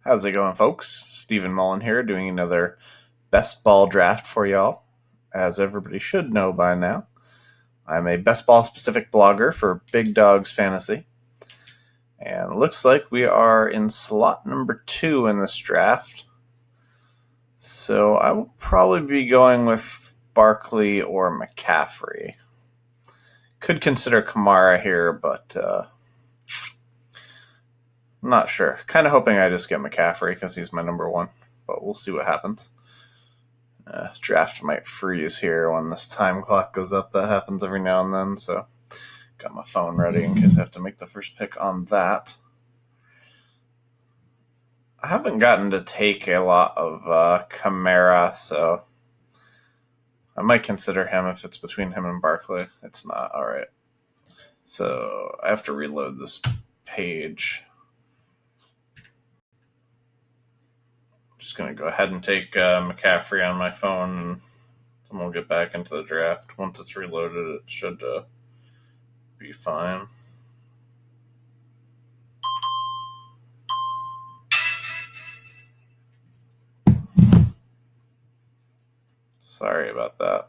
How's it going, folks? Stephen Mullen here, doing another best ball draft for y'all. As everybody should know by now, I'm a best ball specific blogger for Big Dogs Fantasy. And it looks like we are in slot number 2 in this draft. So I will probably be going with Barkley or McCaffrey. Could consider Kamara here, but I'm not sure. Kind of hoping I just get McCaffrey because he's my number 1, but we'll see what happens. Draft might freeze here when this time clock goes up. That happens every now and then, so got my phone ready in case I have to make the first pick on that. I haven't gotten to take a lot of Kamara, so I might consider him if it's between him and Barkley. It's not. All right. So I have to reload this page. Just going to go ahead and take McCaffrey on my phone, and then we'll get back into the draft. Once it's reloaded, it should be fine. Sorry about that.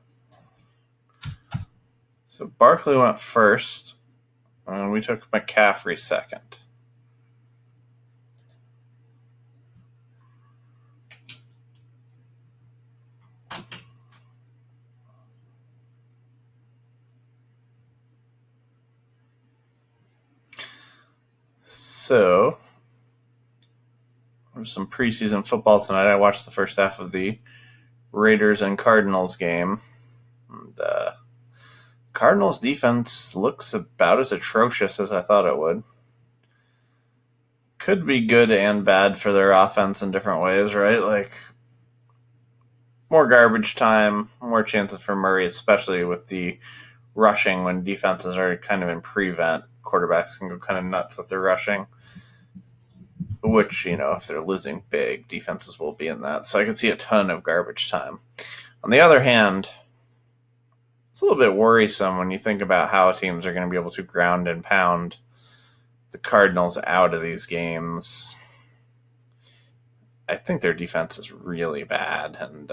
So Barkley went first, and we took McCaffrey second. So, there's some preseason football tonight. I watched the first half of the Raiders and Cardinals game. And, Cardinals defense looks about as atrocious as I thought it would. Could be good and bad for their offense in different ways, right? Like, more garbage time, more chances for Murray, especially with the rushing when defenses are kind of in prevent. Quarterbacks can go kind of nuts with their rushing, which, if they're losing big, defenses will be in that. So I can see a ton of garbage time. On the other hand, it's a little bit worrisome when you think about how teams are going to be able to ground and pound the Cardinals out of these games. I think their defense is really bad, and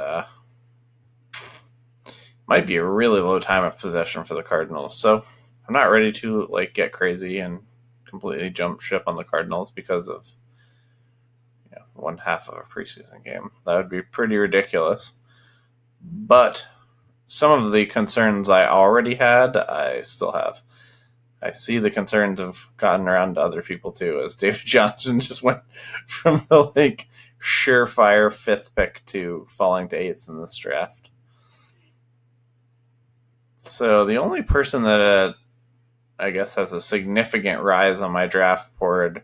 might be a really low time of possession for the Cardinals. So I'm not ready to get crazy and completely jump ship on the Cardinals because of one half of a preseason game. That would be pretty ridiculous. But some of the concerns I already had, I still have. I see the concerns have gotten around to other people too, as David Johnson just went from the surefire 5th pick to falling to 8th in this draft. So the only person that I guess has a significant rise on my draft board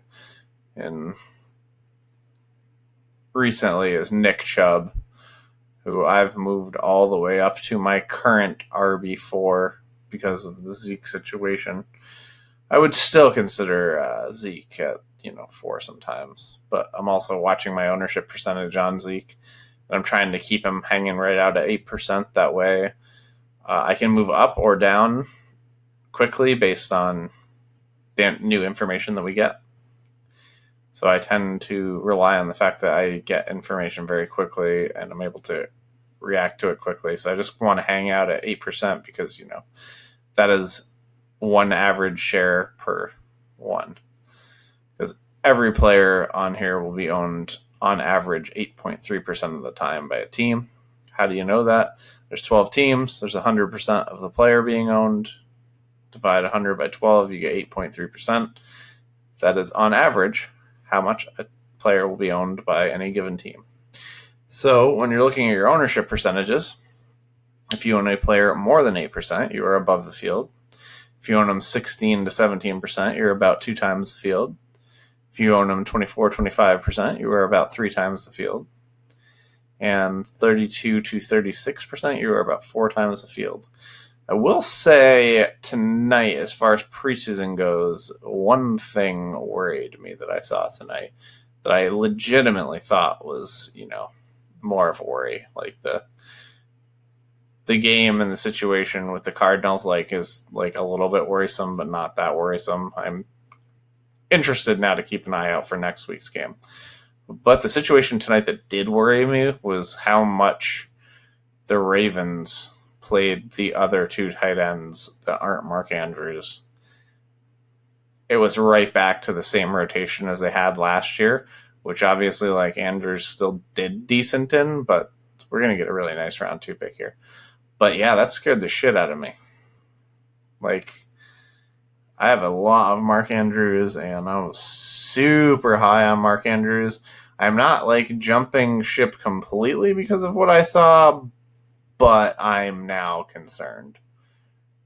recently is Nick Chubb, who I've moved all the way up to my current RB4 because of the Zeke situation. I would still consider Zeke at 4 sometimes, but I'm also watching my ownership percentage on Zeke, and I'm trying to keep him hanging right out at 8%. That way I can move up or down quickly based on the new information that we get. So I tend to rely on the fact that I get information very quickly and I'm able to react to it quickly. So I just want to hang out at 8% because, that is one average share per one. Because every player on here will be owned on average 8.3% of the time by a team. How do you know that? There's 12 teams. There's 100% of the player being owned. Divide 100 by 12, you get 8.3%. That is on average how much a player will be owned by any given team. So when you're looking at your ownership percentages, if you own a player more than 8%, you are above the field. If you own them 16 to 17%, you're about 2 times the field. If you own them 24, 25%, you are about 3 times the field. And 32 to 36%, you are about 4 times the field. I will say tonight, as far as preseason goes, one thing worried me that I saw tonight that I legitimately thought was, more of a worry. Like the game and the situation with the Cardinals is a little bit worrisome, but not that worrisome. I'm interested now to keep an eye out for next week's game. But the situation tonight that did worry me was how much the Ravens played the other two tight ends that aren't Mark Andrews. It was right back to the same rotation as they had last year, which obviously like Andrews still did decent in, but we're going to get a really nice round 2 pick here. But yeah, that scared the shit out of me. Like, I have a lot of Mark Andrews, and I was super high on Mark Andrews. I'm not like jumping ship completely because of what I saw, but I'm now concerned.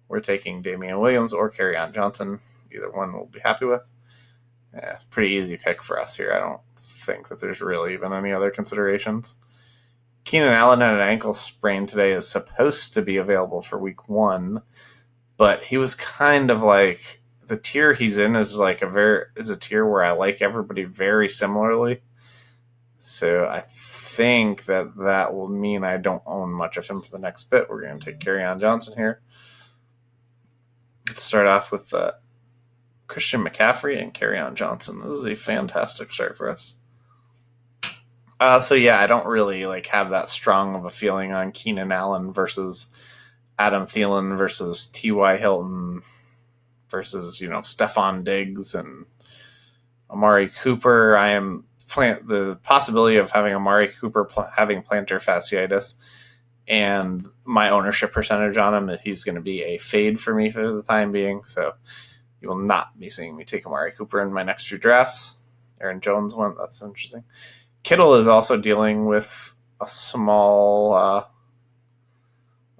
We're taking Damian Williams or Kerryon Johnson. Either one we'll be happy with. Yeah, pretty easy pick for us here. I don't think that there's really even any other considerations. Keenan Allen had an ankle sprain today, is supposed to be available for week 1, but he was kind of like, the tier he's in is like a tier where I like everybody very similarly. So I think that will mean I don't own much of him for the next bit. We're going to take Kerryon Johnson here. Let's start off with Christian McCaffrey and Kerryon Johnson. This is a fantastic start for us. So yeah, I don't really like have that strong of a feeling on Keenan Allen versus Adam Thielen versus T.Y. Hilton versus, Stephon Diggs and Amari Cooper. I am the possibility of having Amari Cooper having plantar fasciitis and my ownership percentage on him, he's going to be a fade for me for the time being. So you will not be seeing me take Amari Cooper in my next 2 drafts. Aaron Jones one, that's interesting. Kittle is also dealing with a small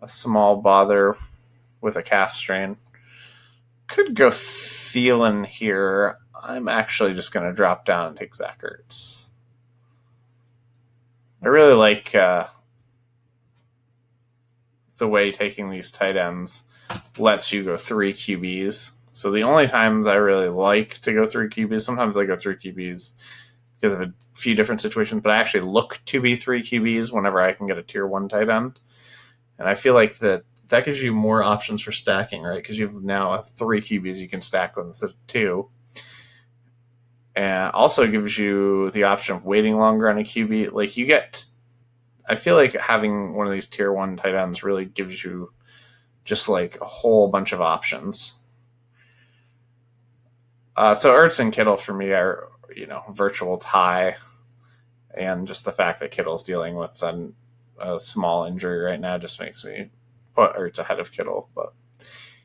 bother with a calf strain. Could go Thielen here. I'm actually just going to drop down and take Zach Ertz. I really like the way taking these tight ends lets you go 3 QBs. So the only times I really like to go 3 QBs, sometimes I go 3 QBs because of a few different situations, but I actually look to be 3 QBs whenever I can get a tier 1 tight end. And I feel like that gives you more options for stacking, right? Because you now have 3 QBs you can stack with instead of 2. And also gives you the option of waiting longer on a QB. Like I feel like having one of these tier 1 tight ends really gives you just like a whole bunch of options. So Ertz and Kittle for me are, virtual tie. And just the fact that Kittle's dealing with a small injury right now just makes me put Ertz ahead of Kittle. But,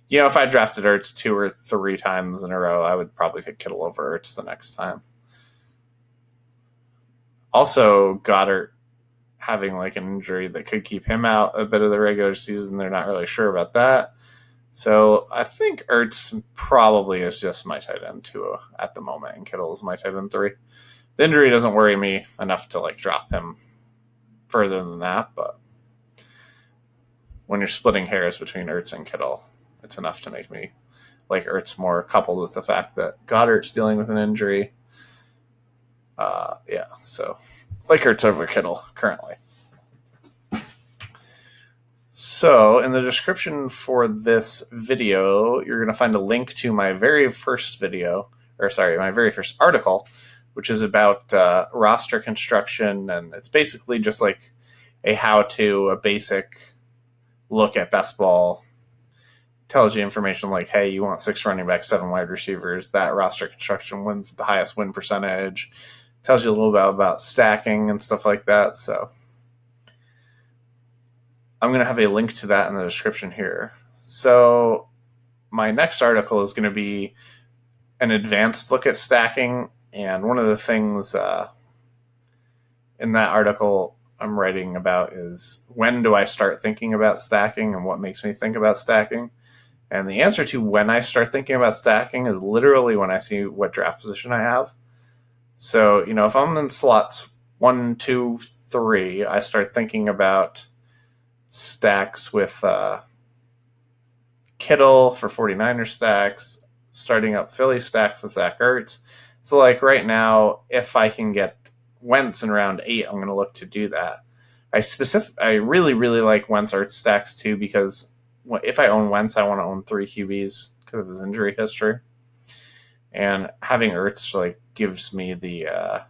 if I drafted Ertz 2 or 3 times in a row, I would probably take Kittle over Ertz the next time. Also, Goddard having like an injury that could keep him out a bit of the regular season. They're not really sure about that. So I think Ertz probably is just my tight end 2 at the moment, and Kittle is my tight end 3. The injury doesn't worry me enough to like drop him further than that, but when you're splitting hairs between Ertz and Kittle, it's enough to make me like Ertz more, coupled with the fact that Goddard's dealing with an injury. So like Ertz over Kittle currently. So in the description for this video, you're going to find a link to my very first article, which is about roster construction, and it's basically just like a basic look at best ball. Tells you information like, hey, you want 6 running backs, 7 wide receivers. That roster construction wins the highest win percentage. Tells you a little bit about stacking and stuff like that. So I'm going to have a link to that in the description here. So my next article is going to be an advanced look at stacking. And one of the things in that article I'm writing about is, when do I start thinking about stacking and what makes me think about stacking? And the answer to when I start thinking about stacking is literally when I see what draft position I have. So, if I'm in slots 1, 2, 3, I start thinking about stacks with Kittle for 49er stacks, starting up Philly stacks with Zach Ertz. So like right now, if I can get Wentz in round 8, I'm going to look to do that. I really, really like Wentz Ertz stacks too, because if I own Wentz, I want to own 3 QBs because of his injury history. And having Ertz gives me the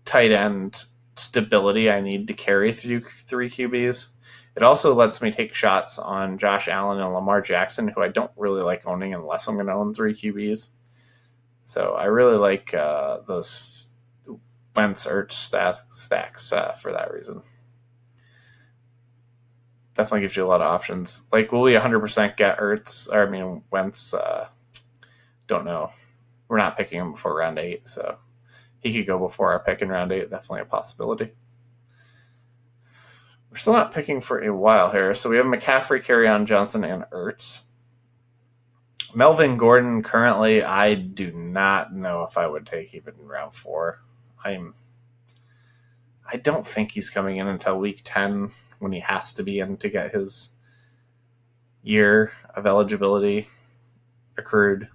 tight end stability I need to carry through three QBs. It also lets me take shots on Josh Allen and Lamar Jackson, who I don't really like owning unless I'm going to own three QBs. So I really like those Wentz Ertz stacks for that reason. Definitely gives you a lot of options. Like, will we 100% get Ertz? Or, I mean, Wentz, don't know. We're not picking him before round 8, so he could go before our pick in round 8. Definitely a possibility. We're still not picking for a while here. So we have McCaffrey, Kerryon Johnson, and Ertz. Melvin Gordon, currently, I do not know if I would take even in round 4. I don't think he's coming in until week 10 when he has to be in to get his year of eligibility accrued.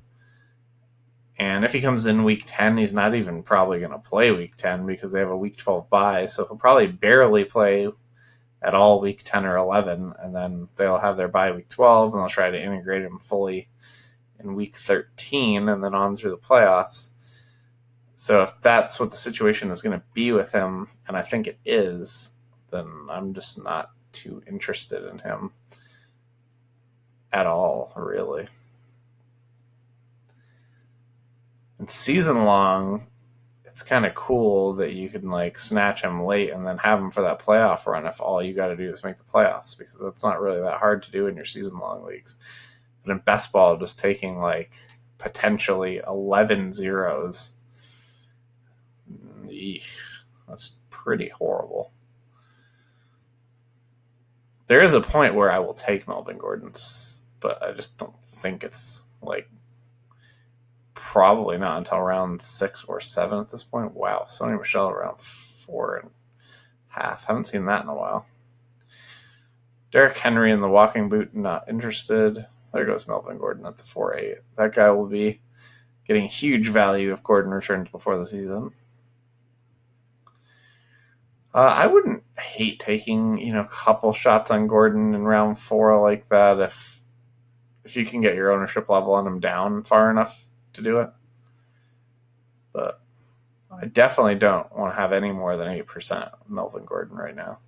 And if he comes in week 10, he's not even probably going to play week 10 because they have a week 12 bye. So he'll probably barely play at all week 10 or 11. And then they'll have their bye week 12 and they'll try to integrate him fully in week 13 and then on through the playoffs. So if that's what the situation is going to be with him, and I think it is, then I'm just not too interested in him at all, really. And season long, it's kind of cool that you can like snatch him late and then have him for that playoff run if all you got to do is make the playoffs, because that's not really that hard to do in your season long leagues. But in best ball, just taking like potentially 11 zeros, that's pretty horrible. There is a point where I will take Melvin Gordon's, but I just don't think it's like probably not until round 6 or 7 at this point. Wow, Sony Michel around 4.5. Haven't seen that in a while. Derrick Henry in the walking boot, not interested. There goes Melvin Gordon at the 4.8. That guy will be getting huge value if Gordon returns before the season. I wouldn't hate taking, a couple shots on Gordon in round 4 like that if you can get your ownership level on him down far enough to do it. But I definitely don't want to have any more than 8% Melvin Gordon right now.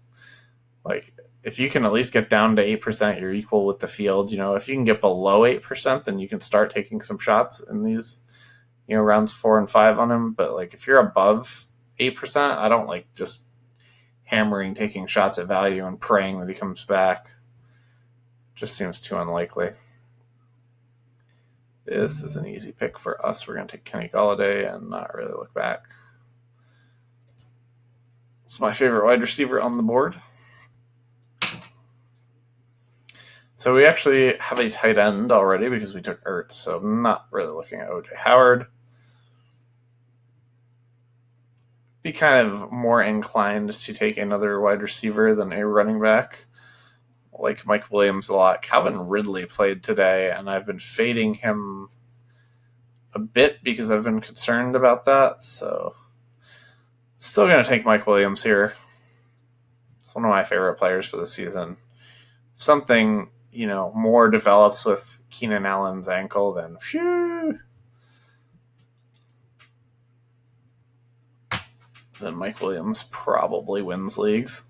Like, if you can at least get down to 8%, you're equal with the field. If you can get below 8%, then you can start taking some shots in these, rounds 4 and 5 on him. But like, if you're above 8%, I don't like just hammering, taking shots at value and praying that he comes back. Just seems too unlikely. This is an easy pick for us. We're going to take Kenny Golladay and not really look back. It's my favorite wide receiver on the board. So we actually have a tight end already because we took Ertz, so I'm not really looking at O.J. Howard. Be kind of more inclined to take another wide receiver than a running back. Like Mike Williams a lot. Calvin Ridley played today, and I've been fading him a bit because I've been concerned about that. So still going to take Mike Williams here. It's one of my favorite players for the season. If something, more develops with Keenan Allen's ankle, then then Mike Williams probably wins leagues.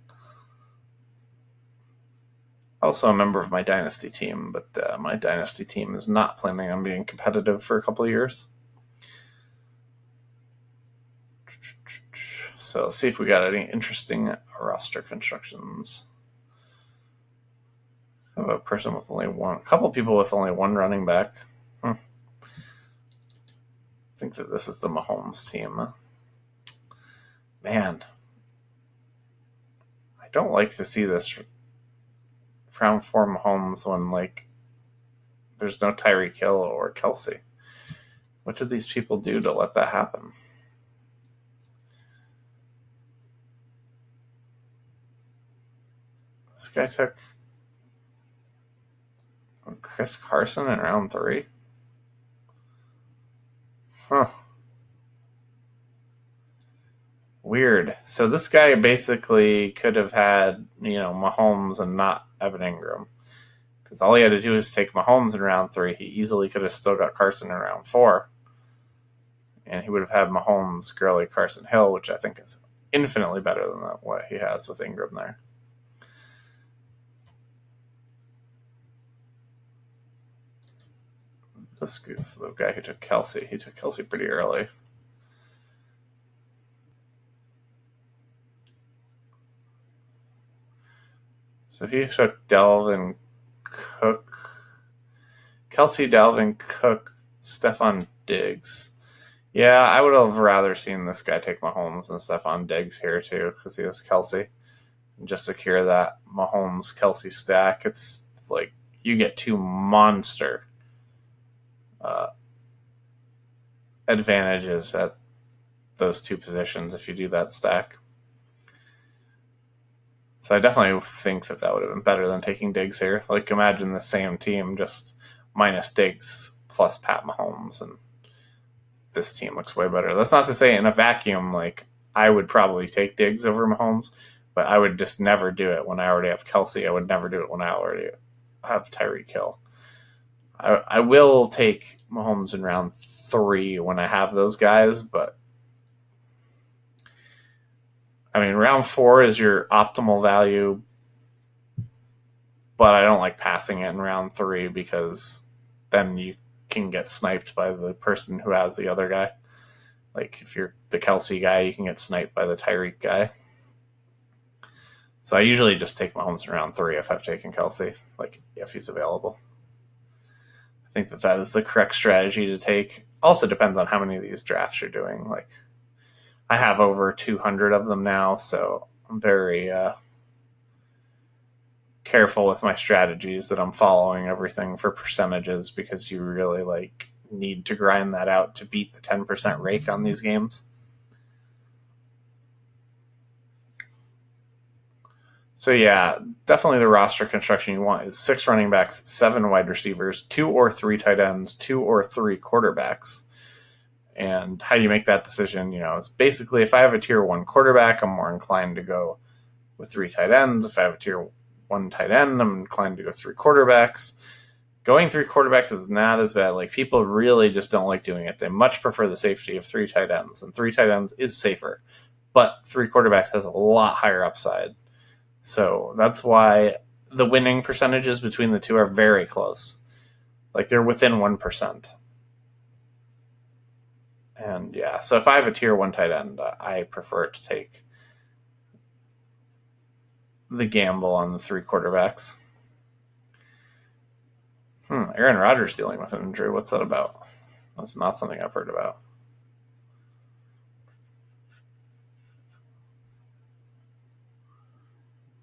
Also a member of my dynasty team, but my dynasty team is not planning on being competitive for a couple of years. So let's see if we got any interesting roster constructions. I have a person with a couple people with only one running back. I think that this is the Mahomes team. Man, I don't like to see this round 4 Mahomes when there's no Tyreek Hill or Kelsey. What did these people do to let that happen? This guy took Chris Carson in round 3. Huh. Weird. So this guy basically could have had, Mahomes and not Evan Ingram. Because all he had to do was take Mahomes in round 3. He easily could have still got Carson in round 4. And he would have had Mahomes, Gurley, Carson, Hill, which I think is infinitely better than what he has with Ingram there. This is the guy who took Kelsey. He took Kelsey pretty early. So he took Dalvin Cook. Kelsey, Dalvin Cook, Stephon Diggs. Yeah, I would have rather seen this guy take Mahomes than Stephon Diggs here, too, because he has Kelsey. And just secure that Mahomes-Kelsey stack. It's like you get two monster advantages at those two positions if you do that stack. So I definitely think that would have been better than taking Diggs here. Like, imagine the same team just minus Diggs plus Pat Mahomes, and this team looks way better. That's not to say in a vacuum, like, I would probably take Diggs over Mahomes, but I would just never do it when I already have Kelsey. I would never do it when I already have Tyreek Hill. I will take Mahomes in round 3 when I have those guys, but I mean, round 4 is your optimal value, but I don't like passing it in round 3 because then you can get sniped by the person who has the other guy. Like, if you're the Kelsey guy, you can get sniped by the Tyreek guy. So I usually just take Mahomes in round 3 if I've taken Kelsey, like, if he's available. I think that is the correct strategy to take. Also depends on how many of these drafts you're doing. Like, I have over 200 of them now, so I'm very careful with my strategies that I'm following everything for percentages, because you really need to grind that out to beat the 10% rake on these games. So yeah, definitely the roster construction you want is 6 running backs, 7 wide receivers, 2 or 3 tight ends, 2 or 3 quarterbacks. And how you make that decision, is basically if I have a tier 1 quarterback, I'm more inclined to go with 3 tight ends. If I have a tier 1 tight end, I'm inclined to go 3 quarterbacks. Going 3 quarterbacks is not as bad. Like, people really just don't like doing it. They much prefer the safety of 3 tight ends, and 3 tight ends is safer. But 3 quarterbacks has a lot higher upside. So that's why the winning percentages between the two are very close. Like, they're within 1%. And yeah, so if I have a tier 1 tight end, I prefer to take the gamble on the 3 quarterbacks. Aaron Rodgers dealing with an injury. What's that about? That's not something I've heard about.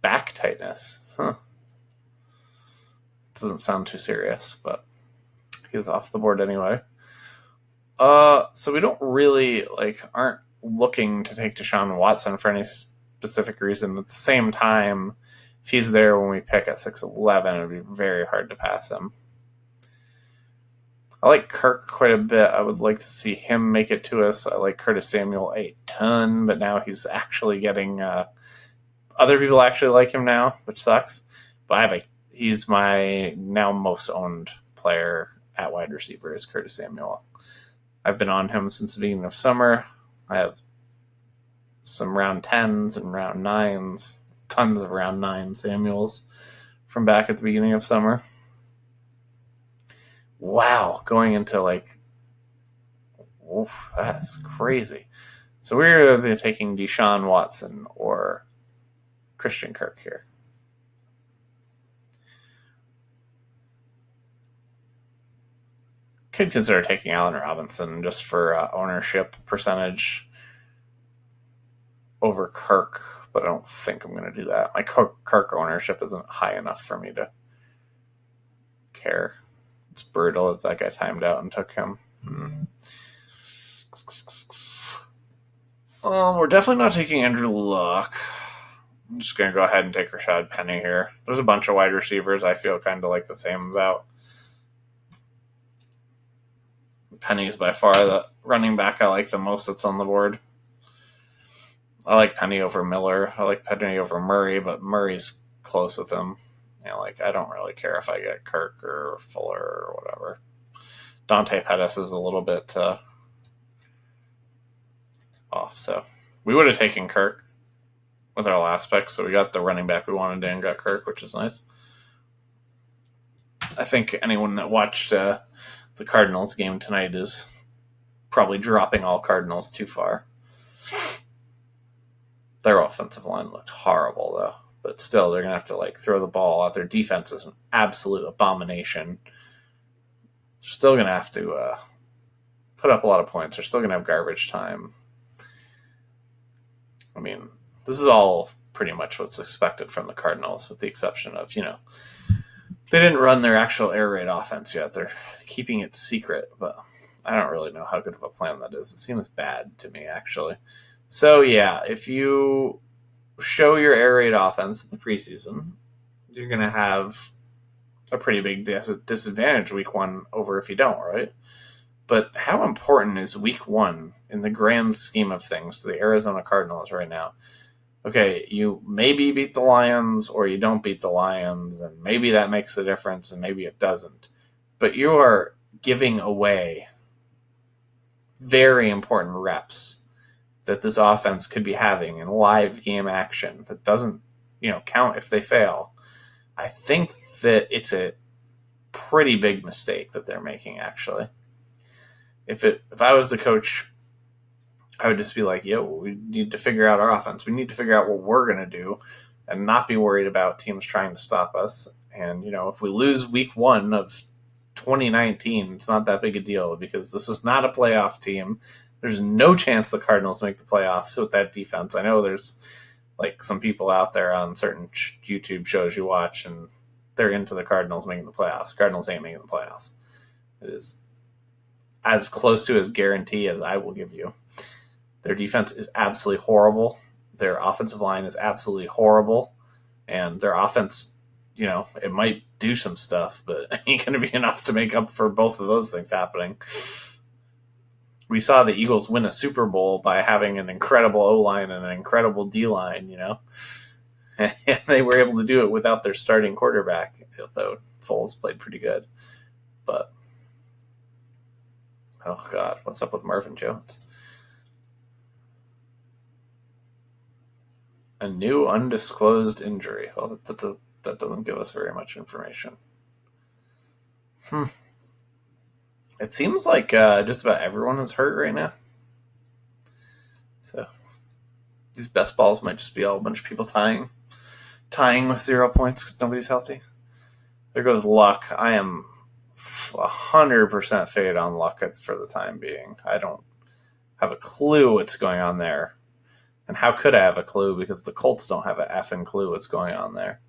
Back tightness. Doesn't sound too serious, but he's off the board anyway. So we don't really aren't looking to take Deshaun Watson for any specific reason. At the same time, if he's there when we pick at 6'11", it would be very hard to pass him. I like Kirk quite a bit. I would like to see him make it to us. I like Curtis Samuel a ton, but now he's actually getting other people actually like him now, which sucks. But he's my now most owned player at wide receiver is Curtis Samuel. I've been on him since the beginning of summer. I have some round 10s and round 9s, tons of round 9 Samuels from back at the beginning of summer. Wow, going into that's crazy. So we're either taking Deshaun Watson or Christian Kirk here. Could consider taking Allen Robinson just for ownership percentage over Kirk, but I don't think I'm going to do that. My Kirk ownership isn't high enough for me to care. It's brutal that guy timed out and took him. We're definitely not taking Andrew Luck. I'm just going to go ahead and take Rashad Penny here. There's a bunch of wide receivers I feel kind of like the same about. Penny is by far the running back I like the most that's on the board. I like Penny over Miller. I like Penny over Murray, but Murray's close with him. I don't really care if I get Kirk or Fuller or whatever. Dante Pettis is a little bit off, so we would have taken Kirk with our last pick. So we got the running back we wanted and got Kirk, which is nice. I think anyone that watched the Cardinals game tonight is probably dropping all Cardinals too far. Their offensive line looked horrible, though. But still, they're going to have to throw the ball out. Their defense is an absolute abomination. Still going to have to put up a lot of points. They're still going to have garbage time. I mean, this is all pretty much what's expected from the Cardinals, with the exception of, they didn't run their actual air raid offense yet. They're keeping it secret, but I don't really know how good of a plan that is. It seems bad to me, actually. So, yeah, if you show your air raid offense at the preseason, you're going to have a pretty big disadvantage week one over if you don't, right? But how important is week one in the grand scheme of things to the Arizona Cardinals right now? Okay, you maybe beat the Lions or you don't beat the Lions, and maybe that makes a difference and maybe it doesn't. But you are giving away very important reps that this offense could be having in live game action that doesn't, count if they fail. I think that it's a pretty big mistake that they're making, actually. If I was the coach, I would just be like, we need to figure out our offense. We need to figure out what we're going to do and not be worried about teams trying to stop us. And, if we lose week one of 2019, it's not that big a deal because this is not a playoff team. There's no chance the Cardinals make the playoffs with that defense. I know there's some people out there on certain YouTube shows you watch and they're into the Cardinals making the playoffs. Cardinals ain't making the playoffs. It is as close to as guarantee as I will give you. Their defense is absolutely horrible. Their offensive line is absolutely horrible. And their offense, it might do some stuff, but it ain't going to be enough to make up for both of those things happening. We saw the Eagles win a Super Bowl by having an incredible O-line and an incredible D-line, And they were able to do it without their starting quarterback, though Foles played pretty good. But, oh, God, what's up with Marvin Jones? A new undisclosed injury. Well, that doesn't give us very much information. It seems like just about everyone is hurt right now. So these best balls might just be all a bunch of people tying with 0 points because nobody's healthy. There goes Luck. I am 100% fade on Luck for the time being. I don't have a clue what's going on there. And how could I have a clue? Because the Colts don't have an effing clue what's going on there.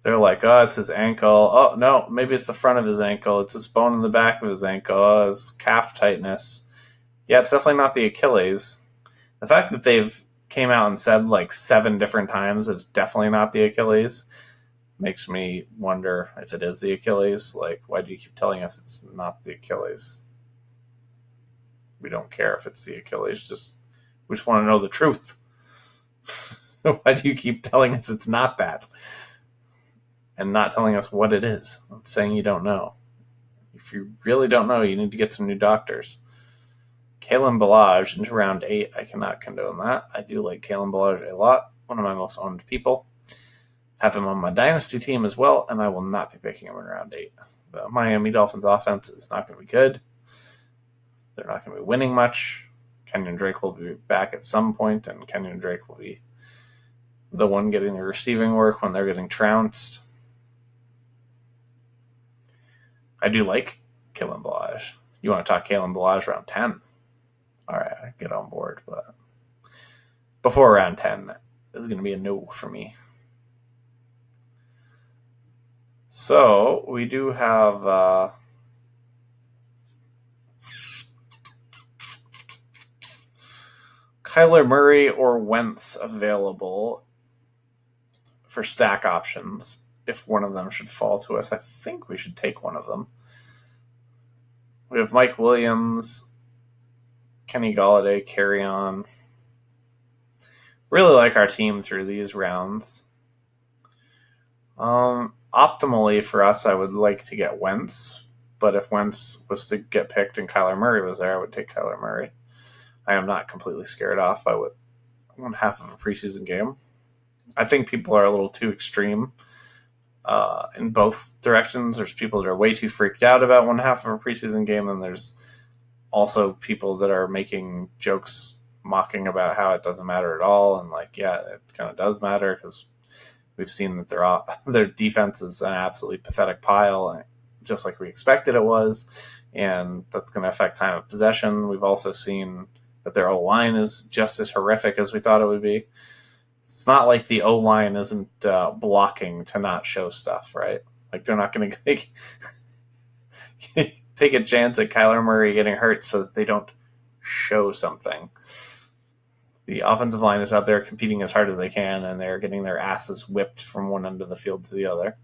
They're like, oh, it's his ankle. Oh, no, maybe it's the front of his ankle. It's his bone in the back of his ankle. Oh, his calf tightness. Yeah, it's definitely not the Achilles. The fact that they've came out and said 7 different times it's definitely not the Achilles makes me wonder if it is the Achilles. Why do you keep telling us it's not the Achilles? We don't care if it's the Achilles. We just want to know the truth. Why do you keep telling us it's not that? And not telling us what it is. It's saying you don't know. If you really don't know, you need to get some new doctors. Kalen Ballage into round 8. I cannot condone that. I do like Kalen Ballage a lot. One of my most owned people. Have him on my dynasty team as well, and I will not be picking him in round 8. The Miami Dolphins offense is not going to be good. They're not going to be winning much. Kenyon Drake will be back at some point, and Kenyon Drake will be the one getting the receiving work when they're getting trounced. I do like Kalen Ballage. You want to talk Kalen Ballage round 10? All right, I get on board, but before round 10 is going to be a no for me. So we do have Kyler Murray or Wentz available for stack options. If one of them should fall to us, I think we should take one of them. We have Mike Williams, Kenny Golladay, carry on. Really like our team through these rounds. Optimally for us, I would like to get Wentz, but if Wentz was to get picked and Kyler Murray was there, I would take Kyler Murray. I am not completely scared off by what one half of a preseason game. I think people are a little too extreme in both directions. There's people that are way too freaked out about one half of a preseason game, and there's also people that are making jokes mocking about how it doesn't matter at all. And like, yeah, it kind of does matter because we've seen that their defense is an absolutely pathetic pile, just like we expected it was, and that's going to affect time of possession. We've also seen that their O-line is just as horrific as we thought it would be. It's not like the O-line isn't blocking to not show stuff, right? Like they're not going to take a chance at Kyler Murray getting hurt so that they don't show something. The offensive line is out there competing as hard as they can, and they're getting their asses whipped from one end of the field to the other.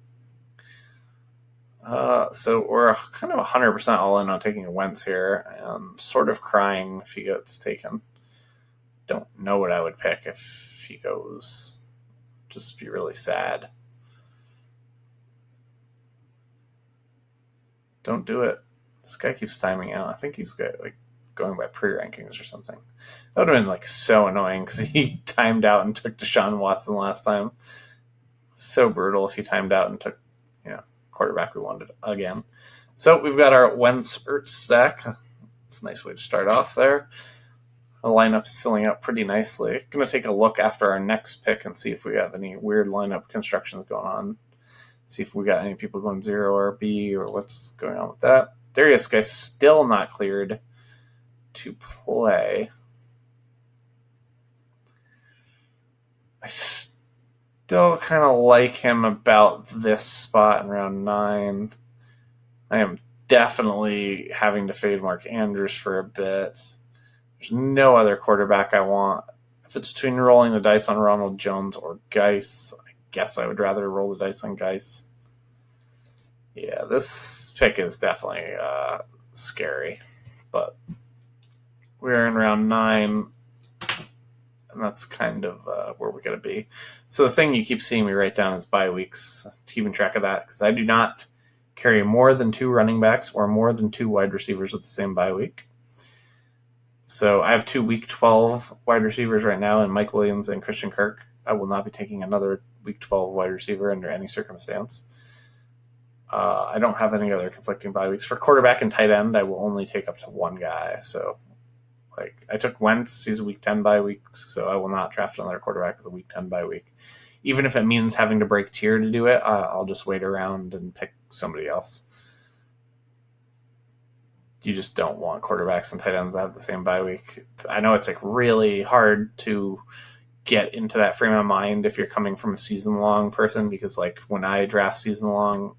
So we're kind of 100% all in on taking Wentz here. I'm sort of crying if he gets taken. Don't know what I would pick if he goes. Just be really sad. Don't do it. This guy keeps timing out. I think he's going by pre-rankings or something. That would have been like so annoying because he timed out and took Deshaun Watson last time. So brutal if he timed out and took, quarterback we wanted again. So we've got our Wentz-Ertz stack. It's a nice way to start off there. The lineup's filling out pretty nicely. Going to take a look after our next pick and see if we have any weird lineup constructions going on. See if we got any people going 0 RB or what's going on with that. Darius guy's still not cleared to play. I still kind of like him about this spot in round 9. I am definitely having to fade Mark Andrews for a bit. There's no other quarterback I want. If it's between rolling the dice on Ronald Jones or Geis, I guess I would rather roll the dice on Geis. Yeah, this pick is definitely scary. But we're in round 9. And that's kind of where we're going to be. So the thing you keep seeing me write down is bye weeks. Keeping track of that because I do not carry more than 2 running backs or more than 2 wide receivers with the same bye week. So I have 2 week 12 wide receivers right now in Mike Williams and Christian Kirk. I will not be taking another week 12 wide receiver under any circumstance. I don't have any other conflicting bye weeks. For quarterback and tight end, I will only take up to 1 guy. So I took Wentz. He's a week 10 bye week, so I will not draft another quarterback with a week 10 bye week. Even if it means having to break tier to do it, I'll just wait around and pick somebody else. You just don't want quarterbacks and tight ends to have the same bye week. I know it's really hard to get into that frame of mind if you're coming from a season-long person because when I draft season-long,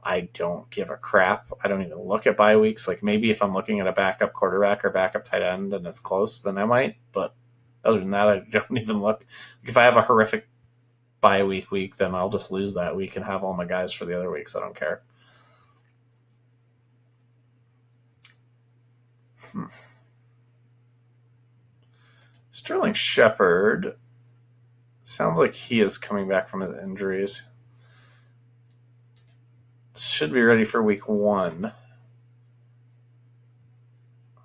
I don't give a crap. I don't even look at bye weeks. Maybe if I'm looking at a backup quarterback or backup tight end and it's close, then I might. But other than that, I don't even look. If I have a horrific bye week, then I'll just lose that week and have all my guys for the other weeks. I don't care. Sterling Shepard sounds like he is coming back from his injuries. Should be ready for week 1.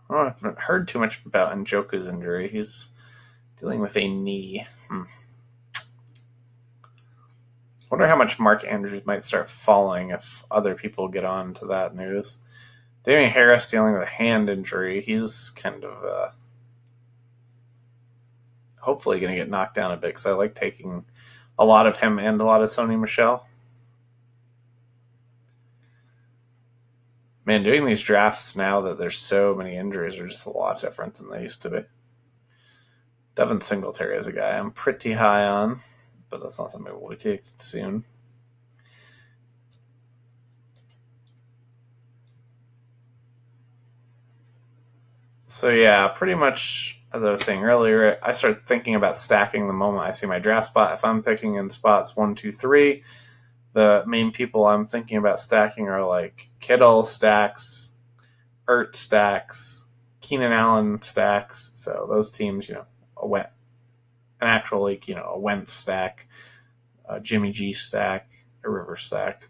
I haven't heard too much about Njoku's injury. He's dealing with a knee. Wonder how much Mark Andrews might start falling if other people get on to that news. Damian Harris dealing with a hand injury. He's kind of hopefully going to get knocked down a bit because I like taking a lot of him and a lot of Sony Michel. Man, doing these drafts now that there's so many injuries are just a lot different than they used to be. Devin Singletary is a guy I'm pretty high on, but that's not something we'll take soon. So yeah, pretty much as I was saying earlier, I start thinking about stacking the moment I see my draft spot. If I'm picking in spots 1, 2, 3, the main people I'm thinking about stacking are Kittle stacks, Ertz stacks, Keenan Allen stacks. So those teams, an actual a Wentz stack, a Jimmy G stack, a River stack.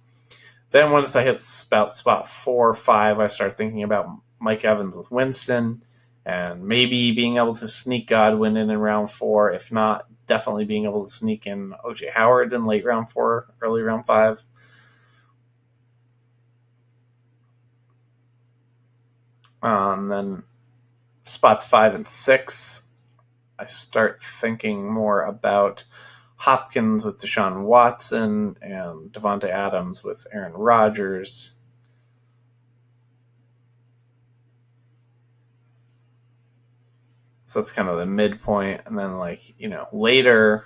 Then once I hit about spot 4 or 5, I start thinking about Mike Evans with Winston, And maybe being able to sneak Godwin in round 4. If not, definitely being able to sneak in O.J. Howard in late round 4, early round 5. Then spots 5 and 6, I start thinking more about Hopkins with Deshaun Watson and Devontae Adams with Aaron Rodgers. So that's kind of the midpoint. And then, later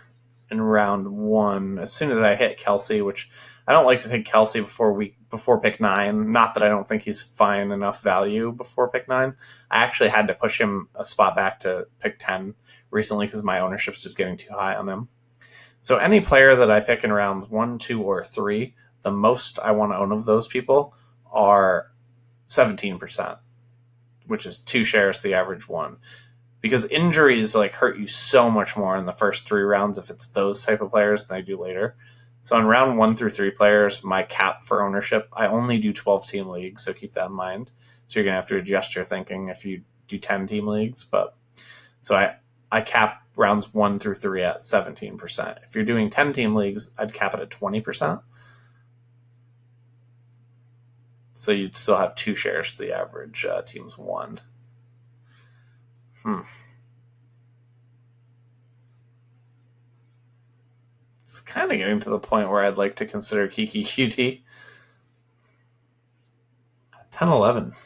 in round 1, as soon as I hit Kelsey, which I don't like to take Kelsey before pick 9. Not that I don't think he's fine enough value before pick 9. I actually had to push him a spot back to pick 10 recently because my ownership's just getting too high on him. So any player that I pick in rounds 1, 2, or 3, the most I want to own of those people are 17%, which is 2 shares to the average 1. Because injuries hurt you so much more in the first 3 rounds if it's those type of players than they do later. So in round 1 through 3 players, my cap for ownership, I only do 12-team leagues, so keep that in mind. So you're going to have to adjust your thinking if you do 10-team leagues. But so I cap rounds 1 through 3 at 17%. If you're doing 10-team leagues, I'd cap it at 20%. So you'd still have 2 shares to the average team's 1. It's kind of getting to the point where I'd like to consider Kiki QT. 10-11.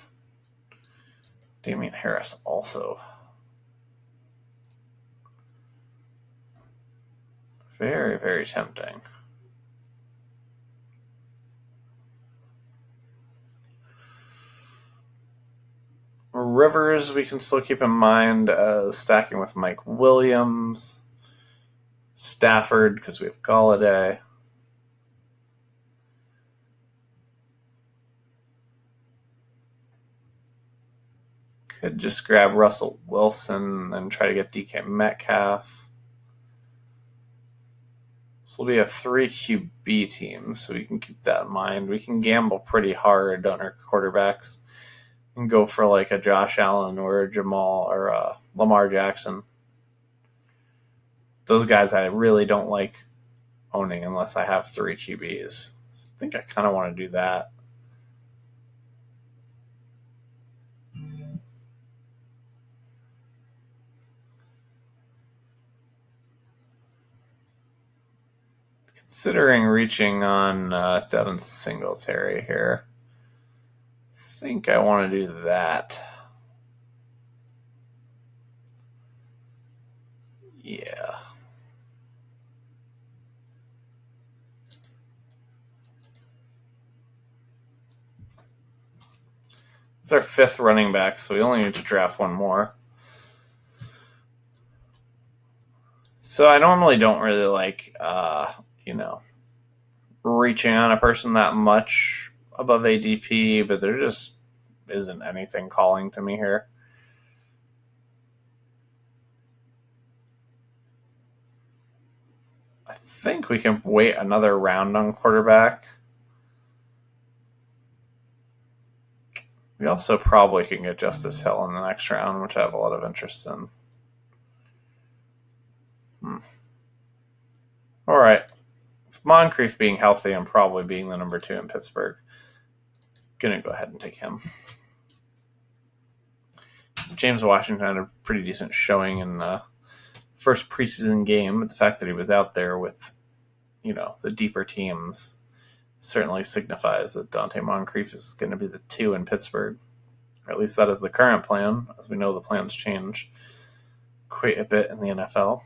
Damian Harris also. Very, very tempting. Rivers, we can still keep in mind stacking with Mike Williams. Stafford, because we have Galladay. Could just grab Russell Wilson and try to get DK Metcalf. This will be a 3 QB team, so we can keep that in mind. We can gamble pretty hard on our quarterbacks and go for a Josh Allen or a Jamal or a Lamar Jackson. Those guys I really don't like owning unless I have 3 QBs. I think I kind of want to do that. Considering reaching on Devin Singletary here. I think I want to do that. Yeah. It's our 5th running back, so we only need to draft 1 more. So I normally don't really like, reaching on a person that much above ADP, but there just isn't anything calling to me here. I think we can wait another round on quarterback. We also probably can get Justice Hill in the next round, which I have a lot of interest in. All right. Moncrief being healthy and probably being the number 2 in Pittsburgh. Gonna go ahead and take him. James Washington had a pretty decent showing in the first preseason game, but the fact that he was out there with, the deeper teams certainly signifies that Dante Moncrief is going to be the 2 in Pittsburgh. Or at least that is the current plan. As we know, the plans change quite a bit in the NFL.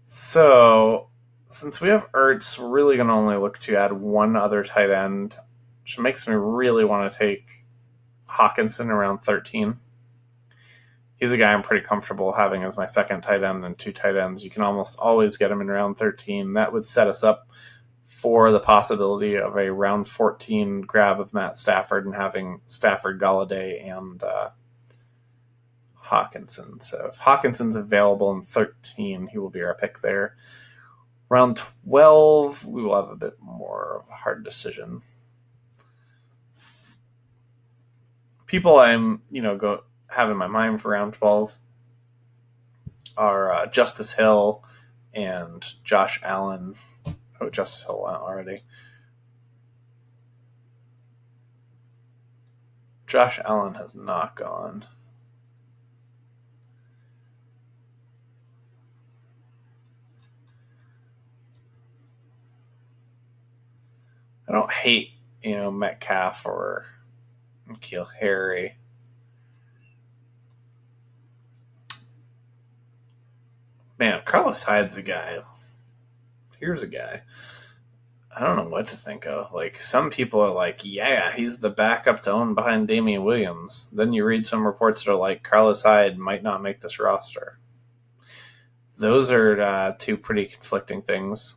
So, since we have Ertz, we're really going to only look to add 1 other tight end, which makes me really want to take Hawkinson around 13. He's a guy I'm pretty comfortable having as my 2nd tight end and 2 tight ends. You can almost always get him in round 13. That would set us up for the possibility of a round 14 grab of Matt Stafford and having Stafford, Galladay, and Hawkinson. So if Hawkinson's available in 13, he will be our pick there. Round 12, we will have a bit more of a hard decision. People I'm, have in my mind for round 12 are Justice Hill and Josh Allen. Oh, Justice Hill went already. Josh Allen has not gone. I don't hate, Metcalf or N'Keal Harry. Man, Carlos Hyde's a guy. Here's a guy. I don't know what to think of. Like, some people are like, yeah, he's the backup to own behind Damian Williams. Then you read some reports that are like, Carlos Hyde might not make this roster. Those are two pretty conflicting things.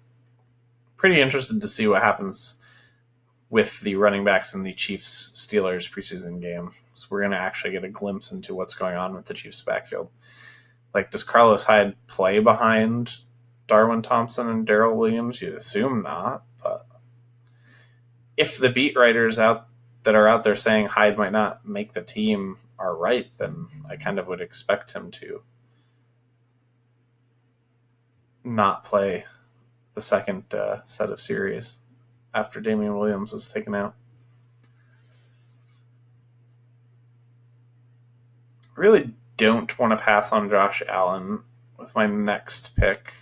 Pretty interested to see what happens with the running backs in the Chiefs-Steelers preseason game. So we're going to actually get a glimpse into what's going on with the Chiefs backfield. Like, does Carlos Hyde play behind Darwin Thompson and Darrell Williams? You'd assume not, but if the beat writers that are out there saying Hyde might not make the team are right, then I kind of would expect him to not play the second set of series after Damian Williams was taken out. I really don't want to pass on Josh Allen with my next pick,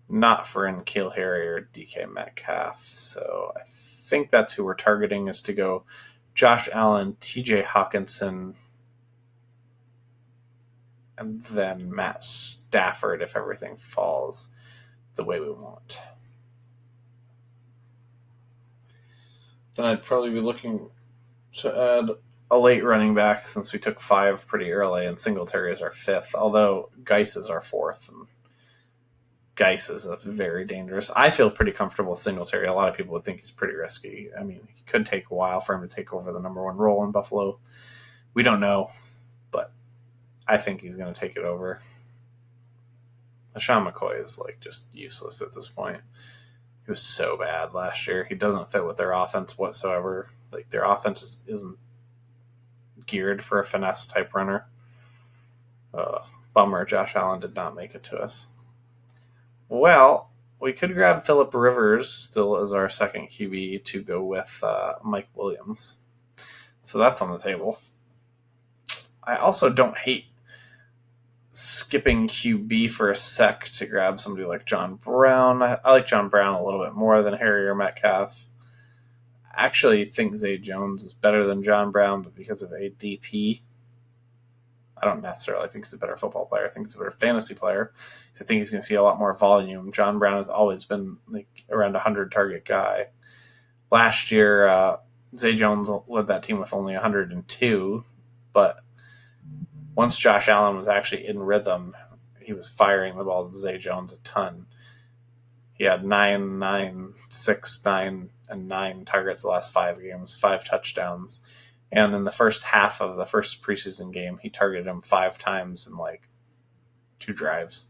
not for N'Keal Harry or DK Metcalf. So I think that's who we're targeting, is to go Josh Allen, TJ Hawkinson, and then Matt Stafford if everything falls the way we want. Then I'd probably be looking to add a late running back, since we took 5 pretty early, and Singletary is our 5th, although Geis is our 4th. And Geis is a very dangerous. I feel pretty comfortable with Singletary. A lot of people would think he's pretty risky. I mean, it could take a while for him to take over the number 1 role in Buffalo. We don't know, but I think he's going to take it over. LaShawn McCoy is just useless at this point. He was so bad last year. He doesn't fit with their offense whatsoever. Their offense isn't geared for a finesse type runner. Bummer, Josh Allen did not make it to us. Well, we could grab Phillip Rivers still as our second QB to go with Mike Williams. So that's on the table. I also don't hate skipping QB for a sec to grab somebody like John Brown. I like John Brown a little bit more than Harry or Metcalf. I actually think Zay Jones is better than John Brown, but because of ADP, I don't necessarily think he's a better football player. I think he's a better fantasy player. I think he's going to see a lot more volume. John Brown has always been around a 100-target guy. Last year, Zay Jones led that team with only 102, but once Josh Allen was actually in rhythm, he was firing the ball to Zay Jones a ton. He had 9, 9, 6, 9, and 9 targets the last 5 games, 5 touchdowns. And in the first half of the first preseason game, he targeted him 5 times in 2 drives.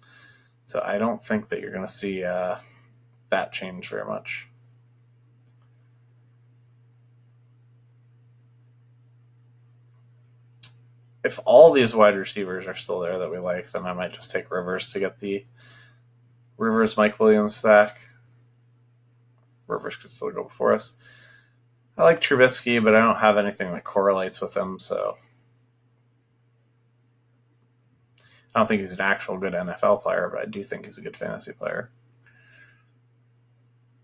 So I don't think that you're going to see that change very much. If all these wide receivers are still there that we like, then I might just take Rivers to get the Rivers Mike Williams stack. Rivers could still go before us. I like Trubisky, but I don't have anything that correlates with him, so I don't think he's an actual good NFL player, but I do think he's a good fantasy player.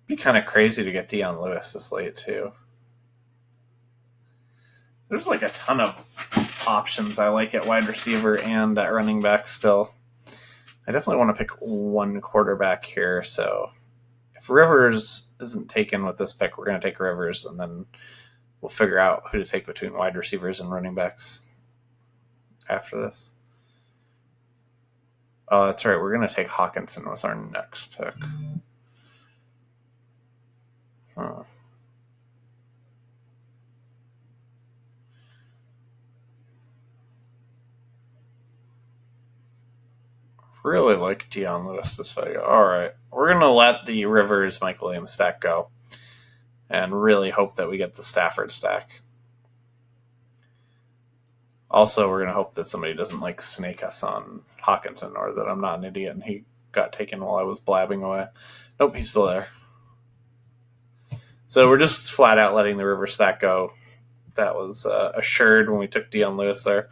It'd be kind of crazy to get Dion Lewis this late, too. There's a ton of options I like at wide receiver and at running back still. I definitely want to pick one quarterback here, so if Rivers isn't taken with this pick, we're going to take Rivers, and then we'll figure out who to take between wide receivers and running backs after this. Oh, that's right. We're going to take Hawkinson with our next pick. Huh. Really like Dion Lewis this way. All right. We're going to let the Rivers Mike Williams stack go and really hope that we get the Stafford stack. Also, we're going to hope that somebody doesn't like snake us on Hawkinson, or that I'm not an idiot and he got taken while I was blabbing away. Nope, he's still there. So we're just flat out letting the river stack go. That was assured when we took Dion Lewis there.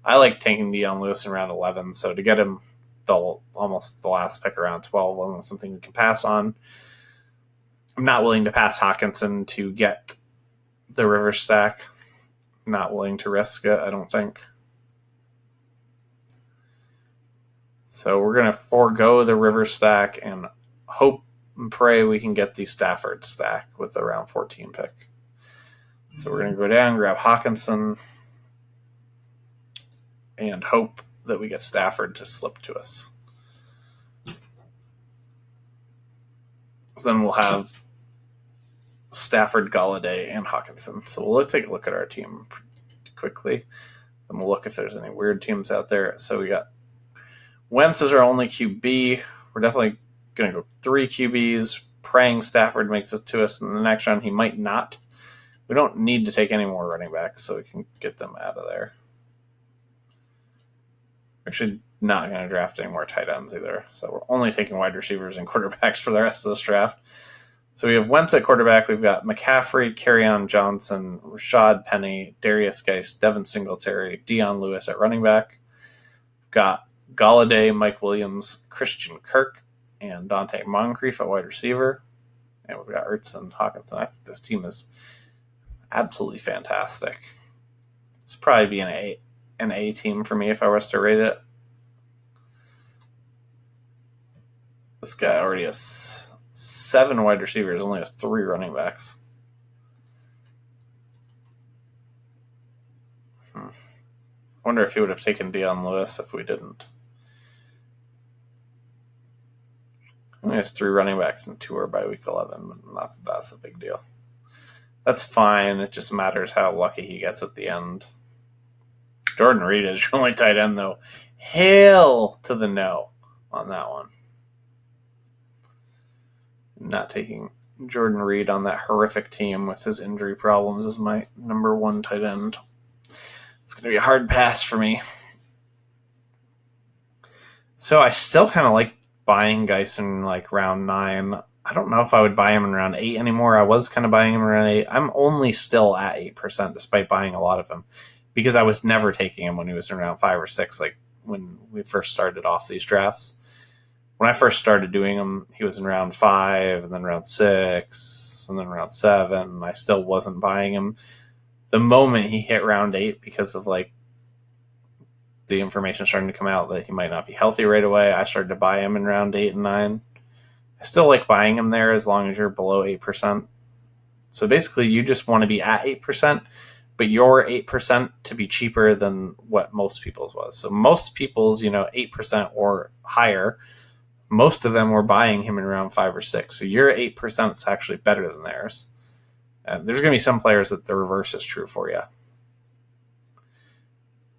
I like taking Dion Lewis in round 11, so to get him almost the last pick around 12 wasn't something we can pass on. I'm not willing to pass Hawkinson to get the river stack. I'm not willing to risk it, I don't think. So we're going to forego the river stack and hope and pray we can get the Stafford stack with the round 14 pick. So we're going to go down, grab Hawkinson, and hope that we get Stafford to slip to us. So then we'll have Stafford, Golladay, and Hawkinson. So we'll take a look at our team quickly. Then we'll look if there's any weird teams out there. So we got Wentz is our only QB. We're definitely going to go 3 QBs, praying Stafford makes it to us in the next round. He might not. We don't need to take any more running backs, so we can get them out of there. Actually, not going to draft any more tight ends either. So we're only taking wide receivers and quarterbacks for the rest of this draft. So we have Wentz at quarterback. We've got McCaffrey, Kerryon Johnson, Rashad Penny, Darius Geis, Devin Singletary, Dion Lewis at running back. We've got Golladay, Mike Williams, Christian Kirk, and Dante Moncrief at wide receiver. And we've got Ertz and Hawkinson. I think this team is absolutely fantastic. It's probably be an A team for me if I was to rate it. This guy already has 7 wide receivers, only has 3 running backs. Wonder if he would have taken Dion Lewis if we didn't. Only has 3 running backs and 2 are by week 11, but that's a big deal. That's fine. It just matters how lucky he gets at the end. Jordan Reed is your only tight end, though. Hail to the no on that one. Not taking Jordan Reed on that horrific team with his injury problems as my number 1 tight end. It's going to be a hard pass for me. So I still kind of like buying Geis in like round 9. I don't know if I would buy him in round 8 anymore. I was kind of buying him in round 8. I'm only still at 8% despite buying a lot of him because I was never taking him when he was in round 5 or 6, like when we first started off these drafts. When I first started doing them, he was in round 5 and then round 6 and then round 7. And I still wasn't buying him. The moment he hit round 8, because of like the information starting to come out that he might not be healthy right away, I started to buy him in round 8 and 9. I still like buying him there as long as you're below 8%. So basically, you just want to be at 8%, but your 8% to be cheaper than what most people's was. So most people's, 8% or higher, most of them were buying him in round 5 or 6. So your 8% is actually better than theirs. There's going to be some players that the reverse is true for you.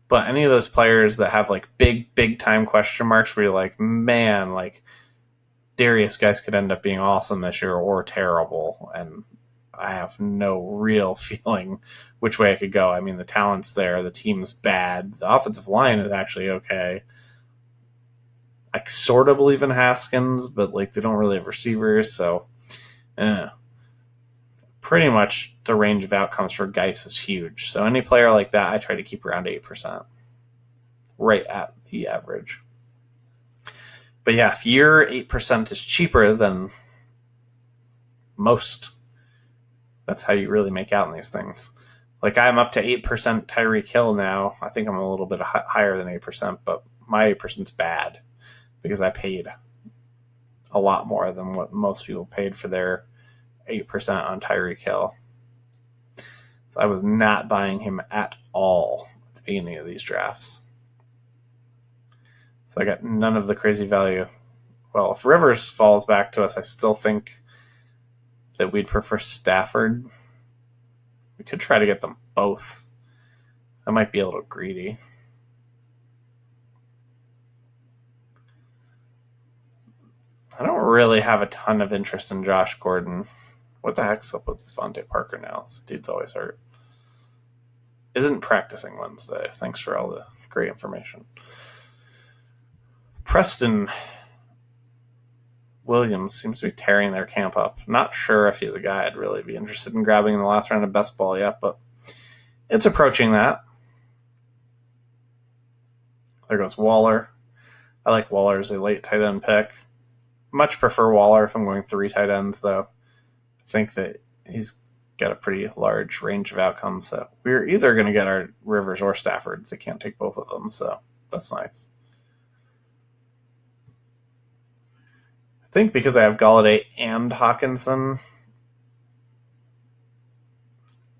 But any of those players that have like big time question marks where you're like, man, like Darius Geis could end up being awesome this year or terrible, and I have no real feeling which way it could go. I mean, the talent's there, the team's bad, the offensive line is actually okay. I sort of believe in Haskins, but like they don't really have receivers, so pretty much the range of outcomes for Geis is huge. So any player like that, I try to keep around 8%, right at the average. But yeah, if your 8% is cheaper than most, that's how you really make out in these things. Like I'm up to 8% Tyreek Hill now. I think I'm a little bit higher than 8%, but my 8%'s bad because I paid a lot more than what most people paid for their 8% on Tyreek Hill. So I was not buying him at all at the beginning of these drafts. So I got none of the crazy value. Well, if Rivers falls back to us, I still think that we'd prefer Stafford. We could try to get them both. That might be a little greedy. I don't really have a ton of interest in Josh Gordon. What the heck's up with Devontae Parker now? This dude's always hurt. isn't practicing Wednesday. Thanks for all the great information. Preston Williams seems to be tearing their camp up. Not sure if he's a guy I'd really be interested in grabbing in the last round of best ball yet, but it's approaching that. There goes Waller. I like Waller as a late tight end pick. Much prefer Waller if I'm going 3 tight ends, though. I think that he's got a pretty large range of outcomes. So we're either going to get our Rivers or Stafford. They can't take both of them, so that's nice. I think because I have Galladay and Hawkinson,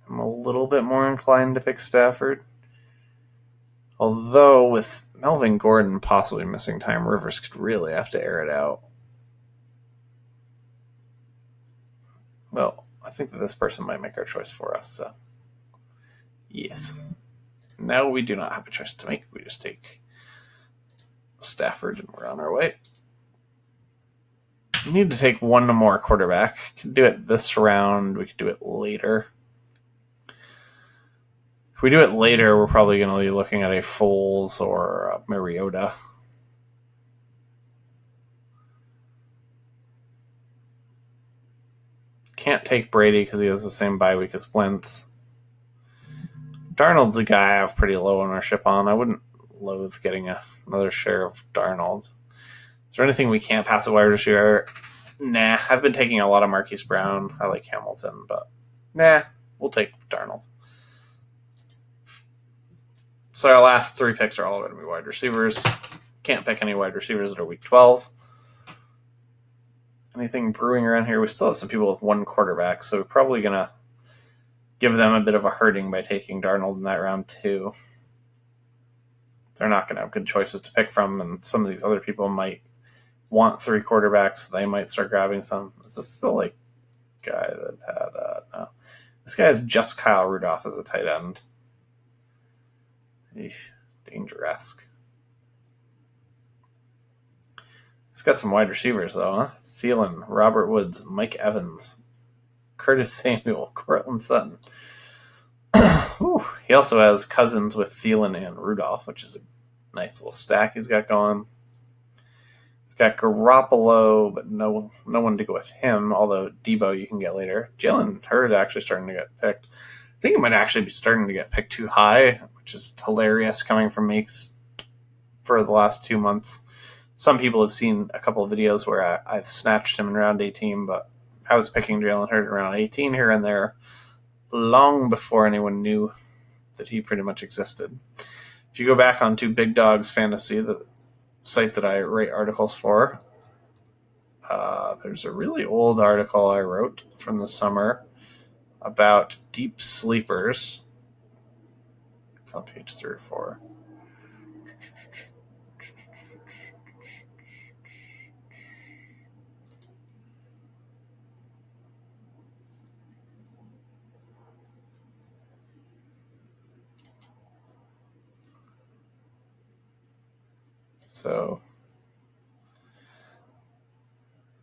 I'm a little bit more inclined to pick Stafford. Although with Melvin Gordon possibly missing time, Rivers could really have to air it out. Well, I think that this person might make our choice for us, so yes. Now we do not have a choice to make. We just take Stafford and we're on our way. We need to take one more quarterback. We could do it this round. We could do it later. If we do it later, we're probably going to be looking at a Foles or a Mariota. Can't take Brady because he has the same bye week as Wentz. Darnold's a guy I have pretty low ownership on. I wouldn't loathe getting another share of Darnold. Is there anything we can't pass a wide receiver? Nah, I've been taking a lot of Marquis Brown. I like Hamilton, but nah, we'll take Darnold. So our last 3 picks are all going to be wide receivers. Can't pick any wide receivers that are week 12. Anything brewing around here? We still have some people with 1 quarterback, so we're probably going to give them a bit of a hurting by taking Darnold in that round too. They're not going to have good choices to pick from, and some of these other people might want 3 quarterbacks, so they might start grabbing some. Is this the guy that had no? This guy has just Kyle Rudolph as a tight end. Eesh, dangerous. He's got some wide receivers though, huh? Thielen, Robert Woods, Mike Evans, Curtis Samuel, Cortland Sutton. He also has Cousins with Thielen and Rudolph, which is a nice little stack he's got going. He's got Garoppolo, but no one to go with him, although Debo you can get later. Jalen Hurd actually starting to get picked. I think he might actually be starting to get picked too high, which is hilarious coming from me for the last 2 months. Some people have seen a couple of videos where I've snatched him in round 18, but I was picking Jalen Hurd in round 18 here and there long before anyone knew that he pretty much existed. If you go back onto Big Dogs Fantasy, the site that I write articles for, there's a really old article I wrote from the summer about deep sleepers. It's on page 3 or 4. So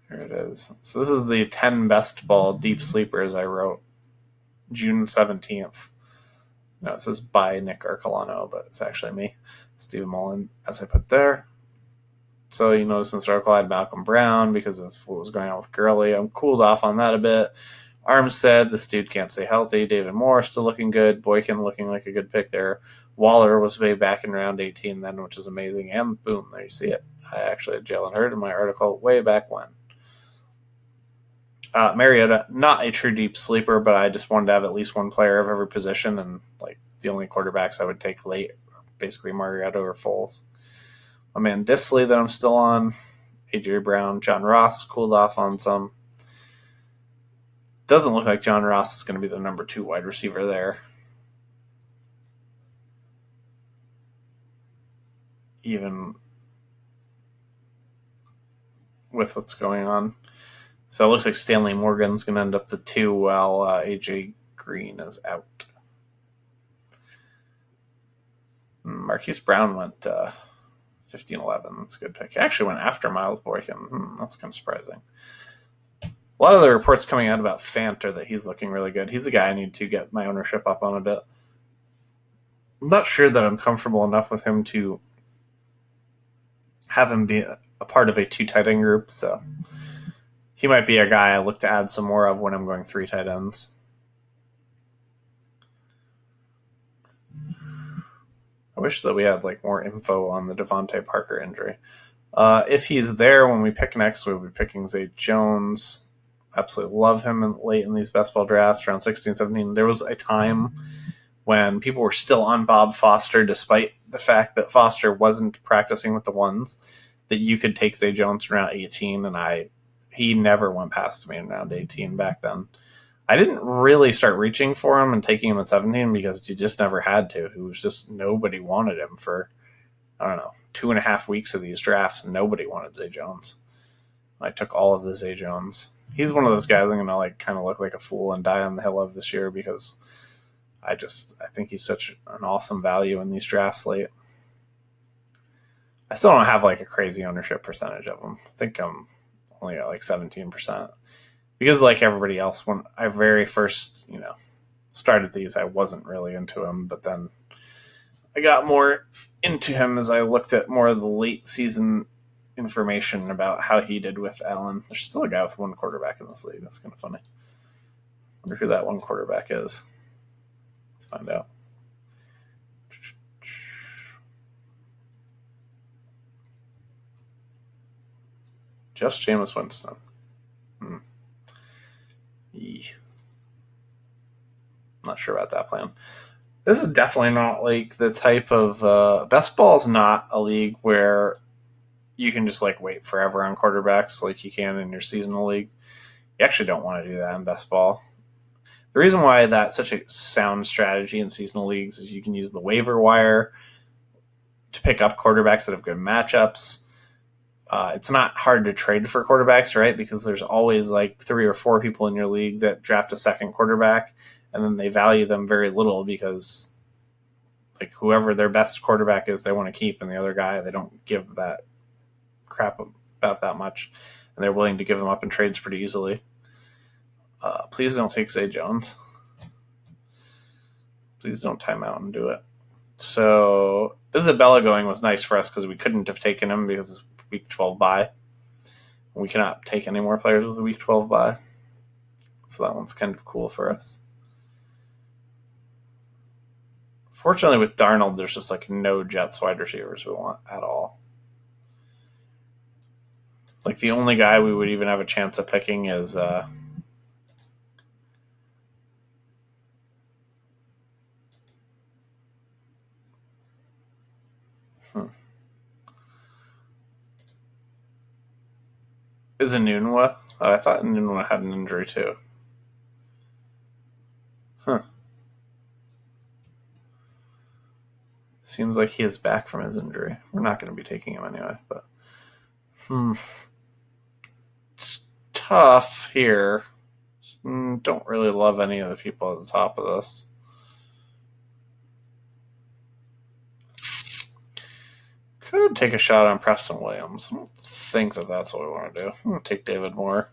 here it is. So this is the 10 best ball deep sleepers I wrote June 17th. No, it says by Nick Arcolano, but it's actually me, Steve Mullen, as I put there. So you notice in this article I had Malcolm Brown because of what was going on with Gurley. I'm cooled off on that a bit. Armstead, this dude can't stay healthy. David Moore still looking good. Boykin looking like a good pick there. Waller was way back in round 18 then, which is amazing. And boom, there you see it. I actually had Jalen Hurd in my article way back when. Mariota, not a true deep sleeper, but I just wanted to have at least one player of every position, and the only quarterbacks I would take late are basically Mariota or Foles. My man Disley that I'm still on, A.J. Brown, John Ross cooled off on some. Doesn't look like John Ross is going to be the number 2 wide receiver there. Even with what's going on. So it looks like Stanley Morgan's going to end up the 2 while A.J. Green is out. Marquis Brown went 15-11. That's a good pick. He actually went after Miles Boykin. That's kind of surprising. A lot of the reports coming out about Fant are that he's looking really good. He's a guy I need to get my ownership up on a bit. I'm not sure that I'm comfortable enough with him to have him be a part of a 2 tight end group, so he might be a guy I look to add some more of when I'm going 3 tight ends. I wish that we had more info on the Devontae Parker injury. If he's there when we pick next, we'll be picking Zay Jones. Absolutely love him late in these best ball drafts, around 16, 17. There was a time when people were still on Bob Foster, despite the fact that Foster wasn't practicing with the ones, that you could take Zay Jones around 18, and he never went past me in round 18 back then. I didn't really start reaching for him and taking him at 17 because you just never had to. It was just nobody wanted him for, I don't know, 2.5 weeks of these drafts, and nobody wanted Zay Jones. I took all of the Zay Jones. He's one of those guys I'm going to kind of look like a fool and die on the hill of this year because I think he's such an awesome value in these drafts late. I still don't have a crazy ownership percentage of him. I think I'm only at 17%. Because everybody else, when I very first, started these, I wasn't really into him, but then I got more into him as I looked at more of the late season information about how he did with Allen. There's still a guy with 1 quarterback in this league. That's kind of funny. I wonder who that 1 quarterback is. Let's find out. Just Jameis Winston. Not sure about that plan. This is definitely not the type of best ball is not a league where you can just wait forever on quarterbacks like you can in your seasonal league. You actually don't want to do that in best ball. The reason why that's such a sound strategy in seasonal leagues is you can use the waiver wire to pick up quarterbacks that have good matchups. It's not hard to trade for quarterbacks, right? Because there's always 3 or 4 people in your league that draft a second quarterback, and then they value them very little because whoever their best quarterback is, they want to keep, and the other guy, they don't give that crap about that much, and they're willing to give them up in trades pretty easily. Please don't take Zay Jones. Please don't time out and do it. So Isabella going was nice for us because we couldn't have taken him because of week 12 bye. We cannot take any more players with a week 12 bye. So that one's kind of cool for us. Fortunately, with Darnold, there's just no Jets wide receivers we want at all. The only guy we would even have a chance of picking is is Enunwa. I thought Enunwa had an injury too. Seems like he is back from his injury. We're not going to be taking him anyway, but it's tough here. Don't really love any of the people at the top of this. Could take a shot on Preston Williams. I don't think that that's what we want to do. I'm going to take David Moore.